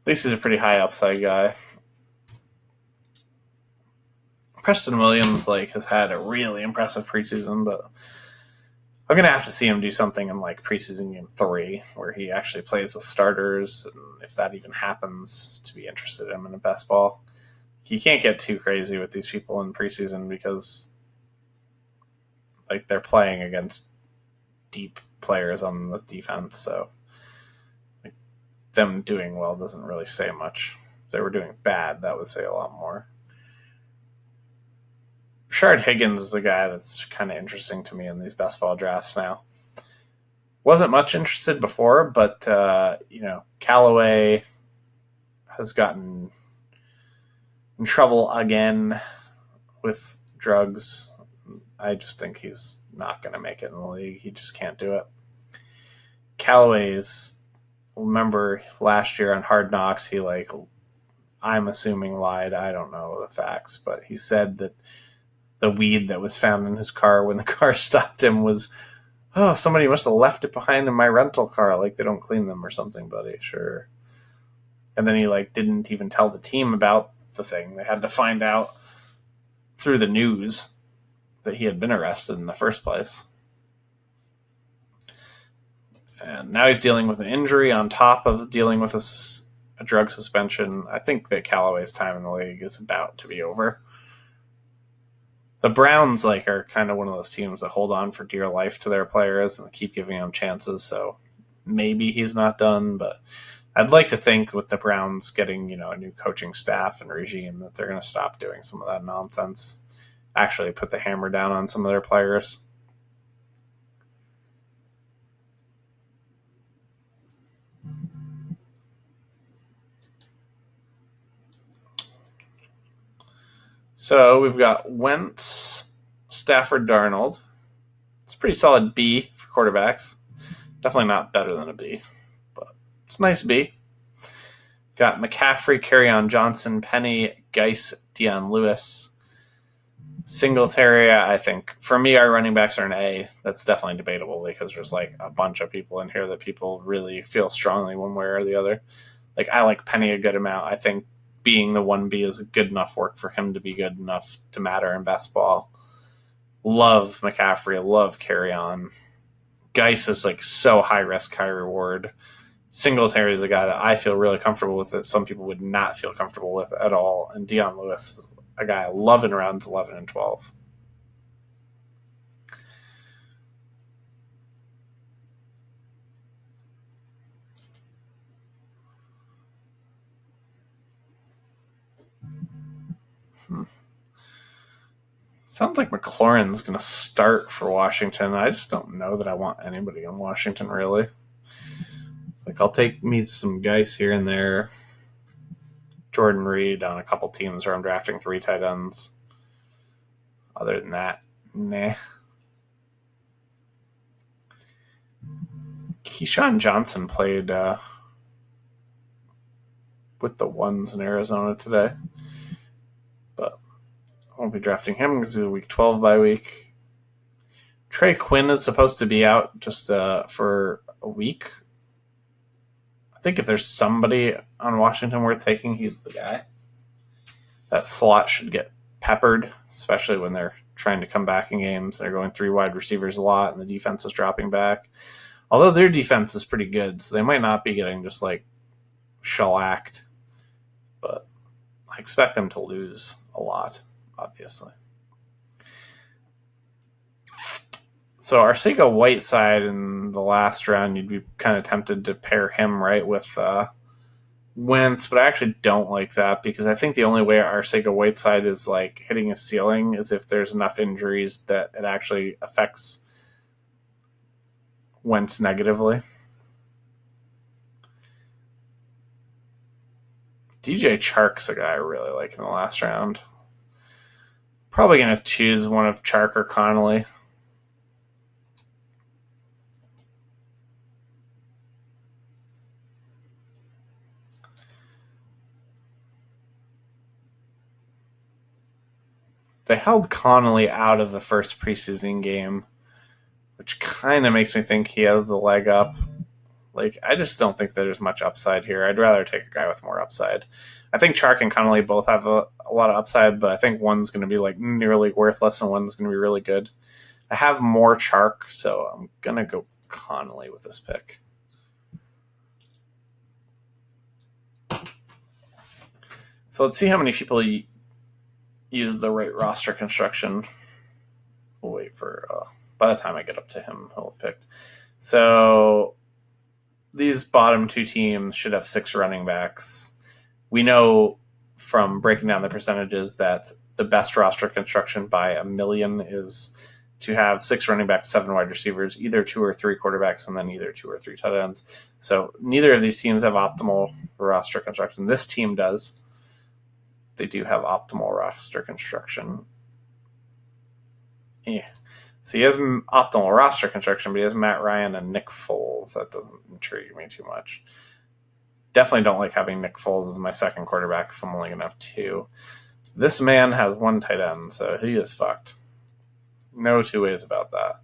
At least he's a pretty high upside guy. Preston Williams has had a really impressive preseason, but I'm going to have to see him do something in preseason game 3 where he actually plays with starters, and if that even happens, to be interested in him in a best ball. You can't get too crazy with these people in preseason because they're playing against deep players on the defense, so them doing well doesn't really say much. If they were doing bad, that would say a lot more. Rashard Higgins is a guy that's kind of interesting to me in these best ball drafts now. Wasn't much interested before, but Callaway has gotten in trouble again with drugs. I just think he's not going to make it in the league. He just can't do it. Callaway's, remember last year on Hard Knocks, he I'm assuming lied. I don't know the facts, but he said that the weed that was found in his car when the car stopped him was, somebody must have left it behind in my rental car. They don't clean them or something, buddy. Sure. And then he didn't even tell the team about the thing. They had to find out through the news. that he had been arrested in the first place. And now he's dealing with an injury on top of dealing with a drug suspension. I think that Callaway's time in the league is about to be over. The Browns are kind of one of those teams that hold on for dear life to their players and keep giving them chances. So maybe he's not done, but I'd like to think with the Browns getting a new coaching staff and regime that they're going to stop doing some of that nonsense. Actually put the hammer down on some of their players. So we've got Wentz, Stafford, Darnold. It's a pretty solid B for quarterbacks. Definitely not better than a B, but it's a nice B. Got McCaffrey, Kerryon Johnson, Penny, Geis, Dion Lewis, Singletary. I think for me, our running backs are an A. That's definitely debatable because there's a bunch of people in here that people really feel strongly one way or the other. I like Penny a good amount. I think being the 1B is good enough work for him to be good enough to matter in best ball. Love McCaffrey. Love Kerryon. Geis is so high risk, high reward. Singletary is a guy that I feel really comfortable with that some people would not feel comfortable with at all. And Dion Lewis is a guy I love in rounds 11 and 12. Sounds like McLaurin's going to start for Washington. I just don't know that I want anybody in Washington, really. I'll take me some guys here and there. Jordan Reed on a couple teams where I'm drafting 3 tight ends. Other than that, nah. Keyshawn Johnson played with the ones in Arizona today. But I won't be drafting him because it's a week 12 bye week. Trey Quinn is supposed to be out just for a week. I think if there's somebody on Washington worth taking, he's the guy. That slot should get peppered, especially when they're trying to come back in games. They're going 3 wide receivers a lot, and the defense is dropping back. Although their defense is pretty good, so they might not be getting just shellacked. But I expect them to lose a lot, obviously. So Arcega-Whiteside in the last round, you'd be kind of tempted to pair him right with Wentz, but I actually don't like that because I think the only way Arcega-Whiteside is hitting his ceiling is if there's enough injuries that it actually affects Wentz negatively. DJ Chark's a guy I really like in the last round. Probably going to choose one of Chark or Connolly. They held Connolly out of the first preseason game, which kind of makes me think he has the leg up. I just don't think there's much upside here. I'd rather take a guy with more upside. I think Chark and Connolly both have a lot of upside, but I think one's going to be nearly worthless and one's going to be really good. I have more Chark, so I'm going to go Connolly with this pick. So let's see how many people use the right roster construction. We'll wait for, by the time I get up to him, he'll have picked. So these bottom 2 teams should have 6 running backs. We know from breaking down the percentages that the best roster construction by a million is to have 6 running backs, 7 wide receivers, either 2 or 3 quarterbacks, and then either 2 or 3 tight ends. So neither of these teams have optimal roster construction. This team does. They do have optimal roster construction. Yeah. So he has optimal roster construction, but he has Matt Ryan and Nick Foles. That doesn't intrigue me too much. Definitely don't like having Nick Foles as my second quarterback if I'm only going to have 2. This man has 1 tight end, so he is fucked. No 2 ways about that.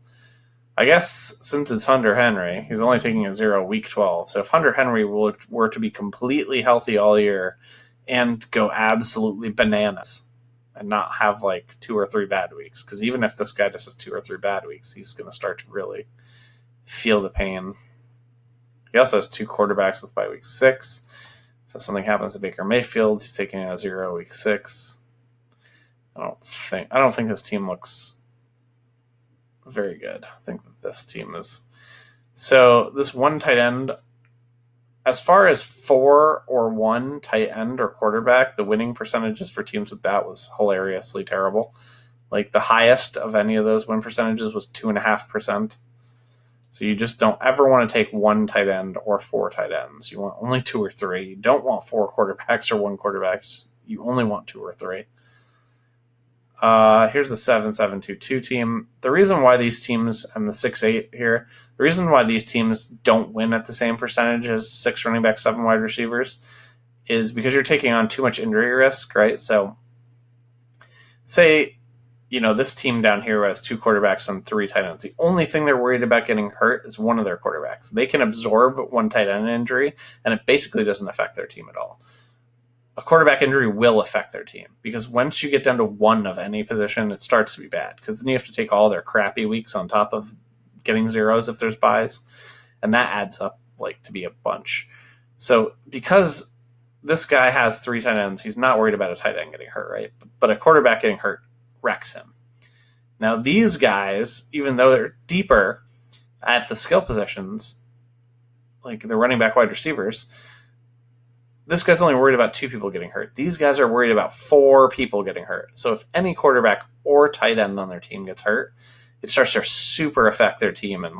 I guess since it's Hunter Henry, he's only taking a 0 week 12. So if Hunter Henry were to be completely healthy all year and go absolutely bananas, and not have like 2 or 3 bad weeks. Because even if this guy just has 2 or 3 bad weeks, he's going to start to really feel the pain. He also has 2 quarterbacks with bye week 6. So if something happens to Baker Mayfield, he's taking a 0 week 6. I don't think this team looks very good. I think that this team is. So this one tight end, as far as 4 or 1 tight end or quarterback, the winning percentages for teams with that was hilariously terrible. Like the highest of any of those win percentages was 2.5%. So you just don't ever want to take 1 tight end or 4 tight ends. You want only 2 or 3. You don't want 4 quarterbacks or 1 quarterback. You only want 2 or 3. Here's the 7-7-2-2 team. The reason why these teams, and the 6-8 here, the reason why these teams don't win at the same percentage as 6 running backs, 7 wide receivers is because you're taking on too much injury risk, right? So say, this team down here has 2 quarterbacks and 3 tight ends. The only thing they're worried about getting hurt is one of their quarterbacks. They can absorb 1 tight end injury, and it basically doesn't affect their team at all. A quarterback injury will affect their team because once you get down to 1 of any position, it starts to be bad because then you have to take all their crappy weeks on top of getting zeros if there's buys, and that adds up to be a bunch. So because this guy has 3 tight ends, he's not worried about a tight end getting hurt, right? But a quarterback getting hurt wrecks him. Now these guys, even though they're deeper at the skill positions, like the running back, wide receivers, this guy's only worried about 2 people getting hurt. These guys are worried about 4 people getting hurt. So if any quarterback or tight end on their team gets hurt, it starts to super affect their team and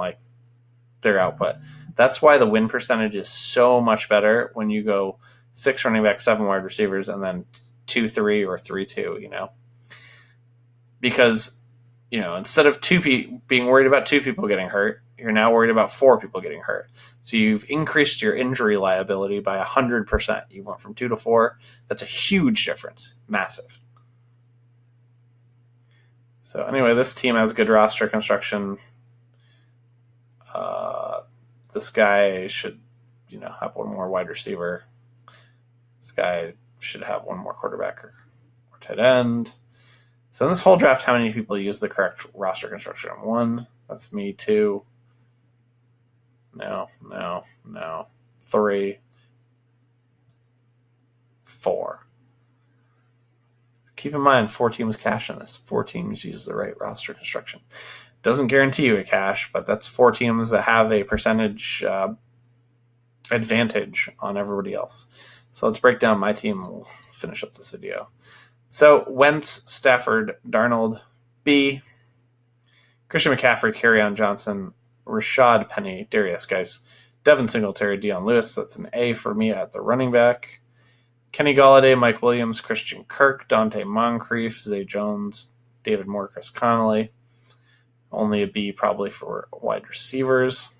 their output. That's why the win percentage is so much better when you go 6 running backs, 7 wide receivers, and then 2-3 or 3-2, Because, instead of being worried about 2 people getting hurt, you're now worried about 4 people getting hurt. So you've increased your injury liability by 100%. You went from 2 to 4. That's a huge difference. Massive. So anyway, this team has good roster construction. This guy should, have 1 more wide receiver. This guy should have 1 more quarterback or tight end. So in this whole draft, how many people use the correct roster construction? 1. That's me. 2. No. 3. 4. Keep in mind, 4 teams cash in this. 4 teams use the right roster construction. Doesn't guarantee you a cash, but that's 4 teams that have a percentage advantage on everybody else. So let's break down my team and we'll finish up this video. So Wentz, Stafford, Darnold, B, Christian McCaffrey, Kerryon Johnson, Rashad Penny, Darius Geis, Devin Singletary, Dion Lewis. That's an A for me at the running back. Kenny Golladay, Mike Williams, Christian Kirk, Dante Moncrief, Zay Jones, David Moore, Chris Connolly. Only a B probably for wide receivers.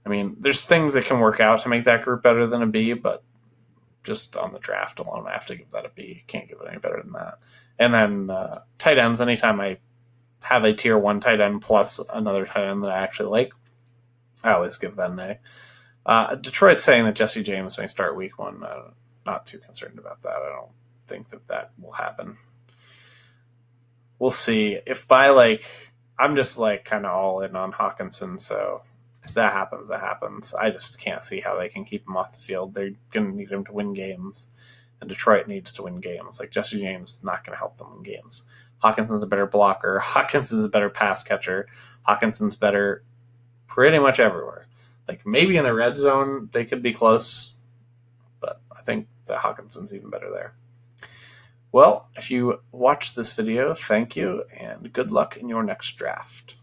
I mean, there's things that can work out to make that group better than a B, but just on the draft alone, I have to give that a B. Can't give it any better than that. And then tight ends, anytime I have a tier 1 tight end plus another tight end that I actually like, I always give that an A. Detroit's saying that Jesse James may start week 1. I'm not too concerned about that. I don't think that will happen. We'll see. If by I'm just kind of all in on Hawkinson, so if that happens, that happens. I just can't see how they can keep him off the field. They're going to need him to win games, and Detroit needs to win games. Jesse James is not going to help them win games. Hawkinson's a better blocker. Hawkinson's a better pass catcher. Hawkinson's better pretty much everywhere. Maybe in the red zone, they could be close, but I think that Hawkinson's even better there. Well, if you watched this video, thank you, and good luck in your next draft.